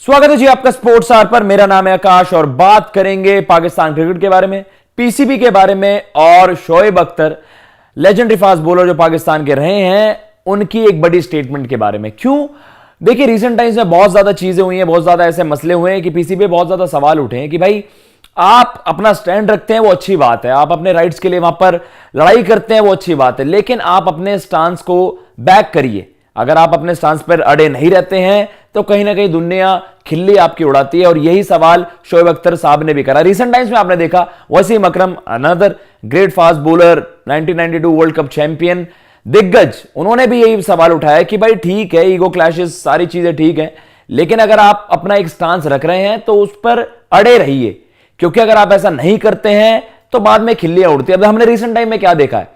स्वागत है जी आपका स्पोर्ट्स आवर पर। मेरा नाम है आकाश और बात करेंगे पाकिस्तान क्रिकेट के बारे में, पीसीबी के बारे में और Shoaib Akhtar legendary fast bowler जो पाकिस्तान के रहे हैं उनकी एक बड़ी स्टेटमेंट के बारे में। क्यों? देखिए, रिसेंट टाइम्स में बहुत ज्यादा चीजें हुई हैं, बहुत ज्यादा ऐसे मसले हुए हैं कि पीसीबी पे बहुत ज्यादा सवाल उठे हैं कि भाई आप अपना स्टैंड रखते हैं वो अच्छी बात है, आप अपने राइट्स के लिए वहां पर लड़ाई करते हैं वो अच्छी बात है, लेकिन आप अपने स्टांस को बैक करिए। अगर आप अपने स्टांस पर अड़े नहीं रहते हैं तो कहीं ना कहीं दुनिया खिल्ली आपकी उड़ाती है। और यही सवाल शोएब अख्तर साहब ने भी करा। रिसेंट टाइम्स में आपने देखा Wasim Akram, another great fast bowler, 1992 world cup champion, दिग्गज, उन्होंने भी यही सवाल उठाया कि भाई ठीक है, ईगो क्लैशेस, सारी चीजें ठीक है, लेकिन अगर आप अपना एक स्टांस रख रहे हैं तो उस पर अड़े रहिए, क्योंकि अगर आप ऐसा नहीं करते हैं तो बाद में खिल्लियां उड़ती है। अब हमने रिसेंट टाइम में क्या देखा है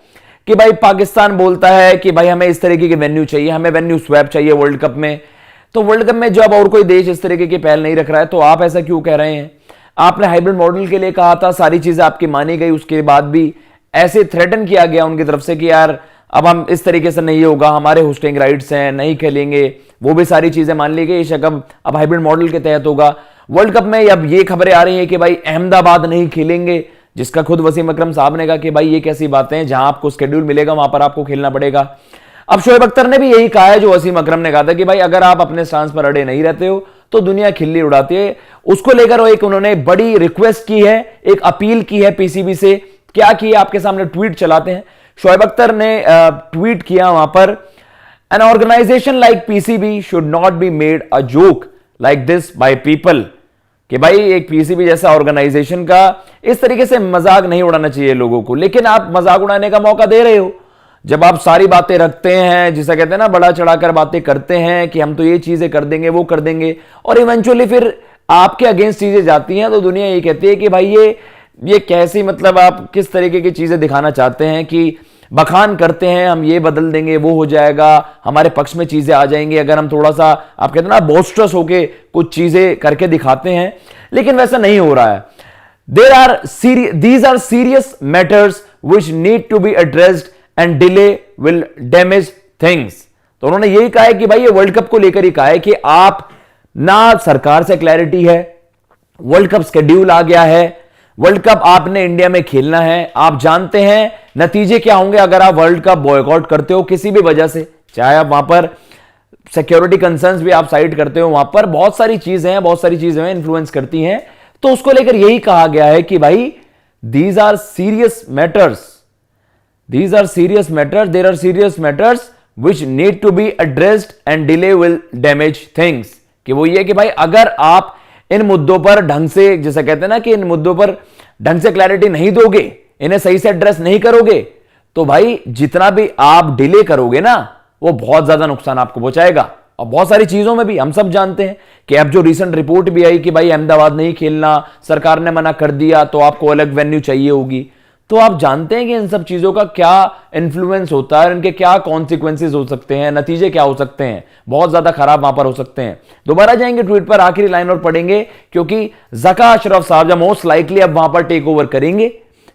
कि भाई पाकिस्तान बोलता है कि भाई हमें इस तरीके के वेन्यू चाहिए, हमें वेन्यू स्वैप चाहिए वर्ल्ड कप में। तो वर्ल्ड कप में जब और कोई देश इस तरीके की पहल नहीं रख रहा है तो आप ऐसा क्यों कह रहे हैं? आपने हाइब्रिड मॉडल के लिए कहा था, सारी चीजें आपकी मानी गई, उसके बाद भी ऐसे थ्रेटन किया गया उनकी तरफ से कि यार अब हम इस तरीके से नहीं होगा, हमारे होस्टिंग राइट्स हैं, नहीं खेलेंगे, वो भी सारी चीजें मान ली गई। शकब अब हाइब्रिड मॉडल के तहत होगा वर्ल्ड कप में। अब ये खबरें आ रही हैं कि भाई अहमदाबाद नहीं खेलेंगे, जिसका खुद वसीम अकरम साहब ने कहा कि भाई ये कैसी बातें हैं, जहां आपको शेड्यूल मिलेगा वहां पर आपको खेलना पड़ेगा। अब शोएब अख्तर ने भी यही कहा है जो वसीम अकरम ने कहा था कि भाई अगर आप अपने स्टांस पर अड़े नहीं रहते हो तो दुनिया खिल्ली उड़ाती है। उसको लेकर एक उन्होंने बड़ी रिक्वेस्ट की है, एक अपील की है पीसीबी से। क्या की? आपके सामने ट्वीट चलाते हैं। शोएब अख्तर ने ट्वीट किया वहां पर, an organisation like PCB should not be made a joke like this by people. कि भाई एक पीसीबी जैसा ऑर्गेनाइजेशन का इस तरीके से मजाक नहीं उड़ाना चाहिए लोगों को, लेकिन आप मजाक उड़ाने का मौका दे रहे हो। जब आप सारी बातें रखते हैं, जिसे कहते हैं ना बड़ा चढ़ाकर बातें करते हैं कि हम तो ये चीजें कर देंगे, वो कर देंगे, और इवेंचुअली फिर आपके अगेंस्ट चीजें जाती हैं, तो दुनिया ये कहती है कि भाई ये कैसी, मतलब आप किस तरीके की चीजें दिखाना चाहते हैं कि बखान करते हैं, हम ये बदल देंगे, वो हो जाएगा, हमारे पक्ष में चीजें आ जाएंगी अगर हम थोड़ा सा, आप कहते हैं ना, बोस्टरस होके कुछ चीजें करके दिखाते हैं, लेकिन वैसा नहीं हो रहा है। These are serious matters which need to be addressed and delay will damage things। तो उन्होंने यही कहा है कि भाई ये वर्ल्ड कप को लेकर ही कहा है कि आप ना सरकार से क्लैरिटी है, वर्ल्ड कप शेड्यूल आ गया है, वर्ल्ड कप आपने इंडिया में खेलना है, आप जानते हैं नतीजे क्या होंगे अगर आप वर्ल्ड कप बॉयकॉट करते हो किसी भी वजह से, चाहे आप वहां पर सिक्योरिटी कंसर्न्स भी आप साइड करते हो, वहां पर बहुत सारी चीजें हैं इन्फ्लुएंस करती हैं। तो उसको लेकर यही कहा गया है कि भाई these are serious matters, there are serious matters which need to be addressed and delay will damage things. कि वो ये कि भाई अगर आप इन मुद्दों पर ढंग से, जैसे कहते हैं ना कि इन मुद्दों पर ढंग से क्लैरिटी नहीं दोगे, इन्हें सही से एड्रेस नहीं करोगे, तो भाई जितना भी आप डिले करोगे ना वो बहुत ज्यादा नुकसान आपको पहुंचाएगा। और बहुत सारी चीजों में भी हम सब जानते हैं कि अब जो रिसेंट रिपोर्ट भी आई कि भाई अहमदाबाद नहीं खेलना, सरकार ने मना कर दिया, तो आपको अलग वेन्यू चाहिए होगी। तो आप जानते हैं कि इन सब चीजों का क्या इंफ्लुएंस होता है, इनके क्या कॉन्सिक्वेंसेज हो सकते हैं, नतीजे क्या हो सकते हैं, बहुत ज्यादा खराब वहां पर हो सकते हैं। दोबारा जाएंगे ट्वीट पर, आखिरी लाइन और पढ़ेंगे, क्योंकि ज़का अशरफ साहब जब मोस्ट लाइकली अब वहां पर टेक ओवर करेंगे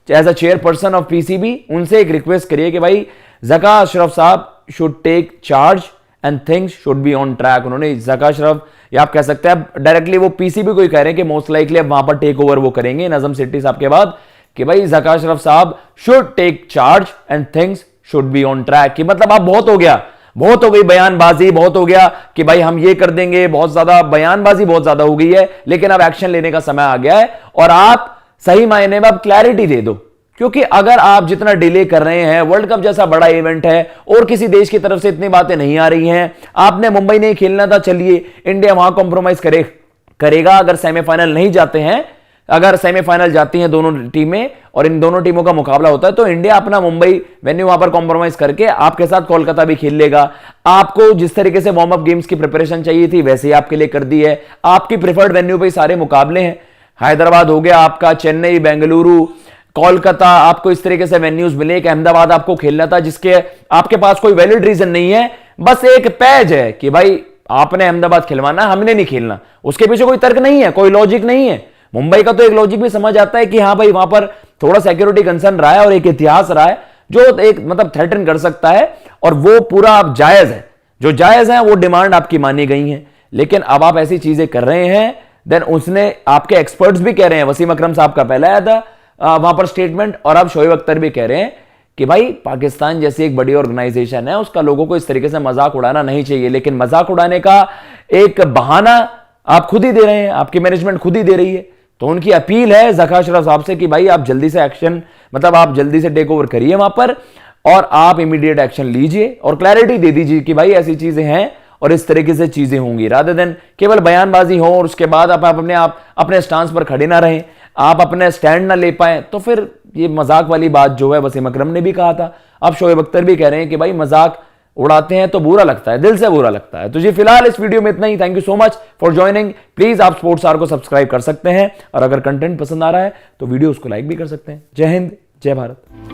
as a chairperson of PCB, उनसे एक रिक्वेस्ट करिए कि भाई ज़का अशरफ साहब should take charge and things should be on track. उन्होंने ज़का अशरफ, या आप कह सकते हैं डायरेक्टली वो पीसीबी को ही कह रहे हैं कि मोस्ट लाइकली अब वहां पर टेक ओवर वो करेंगे नजम सेठी साहब के बाद, कि भाई ज़का अशरफ साहब should take charge and things should be on track. कि मतलब अब बहुत हो गया, बहुत हो गई बयानबाजी, बहुत हो गया कि भाई हम ये कर देंगे, बहुत ज्यादा बयानबाजी बहुत ज्यादा हो गई है, लेकिन अब एक्शन लेने का समय आ गया है और आप सही मायने में अब क्लैरिटी दे दो। क्योंकि अगर आप जितना डिले कर रहे हैं, वर्ल्ड कप जैसा बड़ा इवेंट है और किसी देश की तरफ से इतनी बातें नहीं आ रही हैं, आपने मुंबई नहीं खेलना था, चलिए इंडिया वहां कॉम्प्रोमाइज करेगा अगर सेमीफाइनल नहीं जाते हैं, अगर सेमीफाइनल जाती हैं दोनों टीमें और इन दोनों टीमों का मुकाबला होता है, तो इंडिया अपना मुंबई वेन्यू वहां पर कॉम्प्रोमाइज करके आपके साथ कोलकाता भी खेल लेगा। आपको जिस तरीके से वार्म अप गेम्स की प्रिपरेशन चाहिए थी वैसे ही आपके लिए कर दी है, आपकी प्रिफर्ड वेन्यू पे सारे मुकाबले हैं, हैदराबाद हो गया आपका, चेन्नई, बेंगलुरु, कोलकाता, आपको इस तरीके से वेन्यूज मिले कि अहमदाबाद आपको खेलना था, जिसके आपके पास कोई वैलिड रीजन नहीं है, बस एक पैज है कि भाई आपने अहमदाबाद खिलवाना, हमने नहीं खेलना, उसके पीछे कोई तर्क नहीं है, कोई लॉजिक नहीं है। मुंबई का तो एक लॉजिक भी समझ आता है कि हाँ भाई वहां पर थोड़ा सिक्योरिटी कंसर्न रहा है और एक इतिहास रहा है जो एक मतलब थ्रेटन कर सकता है, और वो पूरा अब जायज है, जो जायज है वो डिमांड आपकी मानी गई है। लेकिन अब आप ऐसी चीजें कर रहे हैं, देन उसने आपके एक्सपर्ट्स भी कह रहे हैं, वसीम अकरम साहब का पहला आया था वहां पर स्टेटमेंट, और अब शोएब अख्तर भी कह रहे हैं कि भाई पाकिस्तान जैसी एक बड़ी ऑर्गेनाइजेशन है, उसका लोगों को इस तरीके से मजाक उड़ाना नहीं चाहिए। लेकिन मजाक उड़ाने का एक बहाना आप खुद ही दे रहे हैं, आपकी मैनेजमेंट खुद ही दे रही है। तो उनकी अपील है ज़का अशरफ साहब से कि भाई आप जल्दी से एक्शन, मतलब आप जल्दी से टेक ओवर करिए वहां पर, और आप इमीडिएट एक्शन लीजिए और क्लैरिटी दे दीजिए कि भाई ऐसी चीजें हैं और इस तरीके से चीजें होंगी, रादर देन केवल बयानबाजी हो और उसके बाद आप अपने स्टांस पर खड़े ना रहें, आप अपने स्टैंड ना ले पाए, तो फिर ये मजाक वाली बात जो है वसीम अकरम ने भी कहा था, अब शोएब अख्तर भी कह रहे हैं कि भाई मजाक उड़ाते हैं तो बुरा लगता है, दिल से बुरा लगता है। तो जी फिलहाल इस वीडियो में इतना ही। Thank you so much for joining. Please आप स्पोर्ट्स आवर को सब्सक्राइब कर सकते हैं, और अगर कंटेंट पसंद आ रहा है तो वीडियो उसको लाइक भी कर सकते हैं। जय हिंद, जय भारत।